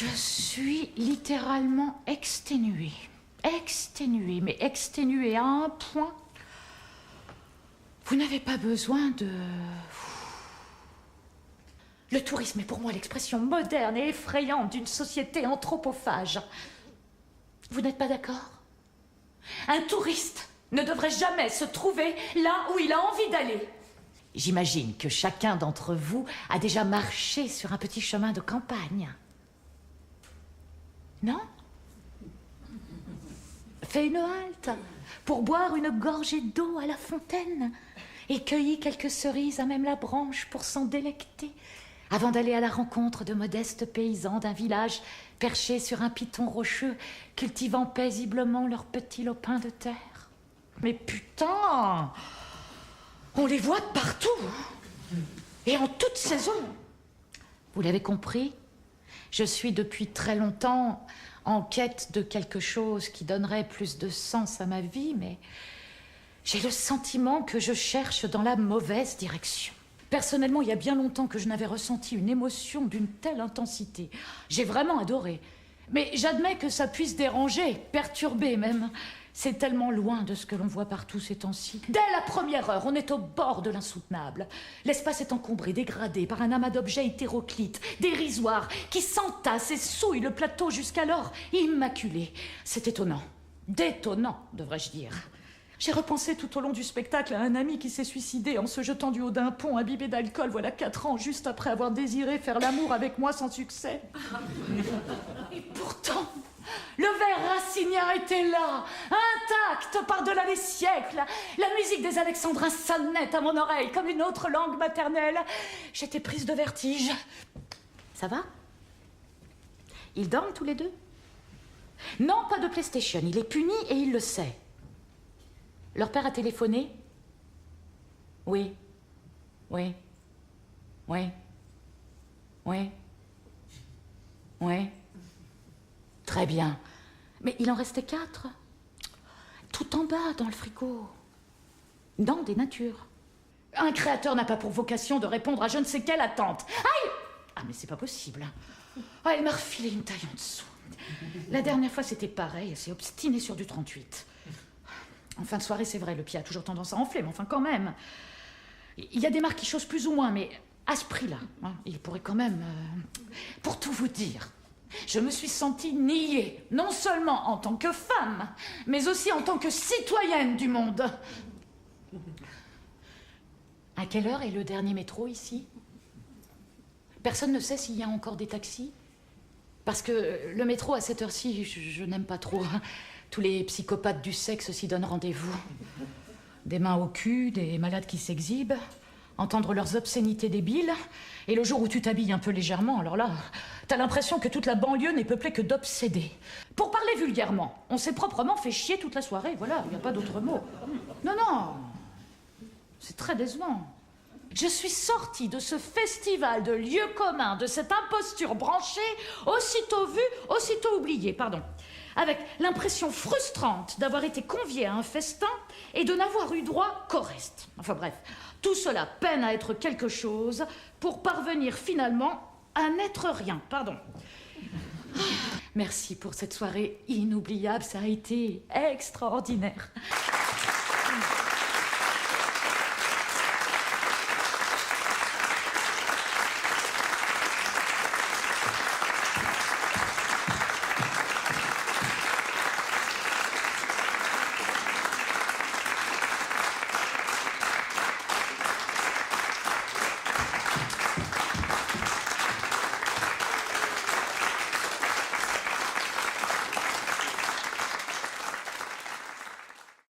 Je suis littéralement exténuée. Exténuée, mais exténuée à un point. Vous n'avez pas besoin de... Le tourisme est pour moi l'expression moderne et effrayante d'une société anthropophage. Vous n'êtes pas d'accord? Un touriste ne devrait jamais se trouver là où il a envie d'aller. J'imagine que chacun d'entre vous a déjà marché sur un petit chemin de campagne. Non? Fait une halte pour boire une gorgée d'eau à la fontaine et cueilli quelques cerises à même la branche pour s'en délecter avant d'aller à la rencontre de modestes paysans d'un village perchés sur un piton rocheux cultivant paisiblement leurs petits lopins de terre. Mais putain, on les voit de partout, hein, et en toute saison. Vous l'avez compris, je suis depuis très longtemps en quête de quelque chose qui donnerait plus de sens à ma vie, mais j'ai le sentiment que je cherche dans la mauvaise direction. Personnellement, il y a bien longtemps que je n'avais ressenti une émotion d'une telle intensité. J'ai vraiment adoré. Mais j'admets que ça puisse déranger, perturber même. C'est tellement loin de ce que l'on voit partout ces temps-ci. Dès la première heure, on est au bord de l'insoutenable. L'espace est encombré, dégradé par un amas d'objets hétéroclites, dérisoires, qui s'entassent et souillent le plateau jusqu'alors immaculé. C'est étonnant. Détonnant, devrais-je dire. J'ai repensé tout au long du spectacle à un ami qui s'est suicidé en se jetant du haut d'un pont imbibé d'alcool voilà 4 ans, juste après avoir désiré faire l'amour avec moi sans succès. Et pourtant, le verre racine était là, intact par-delà les siècles. La musique des alexandrins sonnait à mon oreille comme une autre langue maternelle. J'étais prise de vertige. Ça va? Ils dorment tous les deux? Non, pas de PlayStation. Il est puni et il le sait. Leur père a téléphoné? Oui. Oui. Oui. Oui. Oui. Très bien. Mais il en restait 4. Tout en bas, dans le frigo. Dans des natures. Un créateur n'a pas pour vocation de répondre à je ne sais quelle attente. Aïe! Ah, mais c'est pas possible. Ah, elle m'a refilé une taille en dessous. La dernière fois, c'était pareil. Elle s'est obstinée sur du 38. En fin de soirée, c'est vrai, le pied a toujours tendance à enfler, mais enfin quand même. Il y a des marques qui chaussent plus ou moins, mais à ce prix-là, hein, il pourrait quand même... Pour tout vous dire, je me suis sentie niée, non seulement en tant que femme, mais aussi en tant que citoyenne du monde. À quelle heure est le dernier métro ici? Personne ne sait s'il y a encore des taxis? Parce que le métro, à cette heure-ci, je n'aime pas trop. Tous les psychopathes du sexe s'y donnent rendez-vous. Des mains au cul, des malades qui s'exhibent, entendre leurs obscénités débiles. Et le jour où tu t'habilles un peu légèrement, alors là, t'as l'impression que toute la banlieue n'est peuplée que d'obsédés. Pour parler vulgairement, on s'est proprement fait chier toute la soirée, voilà, il n'y a pas d'autre mot. Non, non, c'est très décevant. Je suis sortie de ce festival de lieux communs, de cette imposture branchée, aussitôt vue, aussitôt oubliée, pardon. Avec l'impression frustrante d'avoir été conviée à un festin et de n'avoir eu droit qu'au reste. Enfin bref, tout cela peine à être quelque chose pour parvenir finalement à n'être rien, pardon. Merci pour cette soirée inoubliable, ça a été extraordinaire.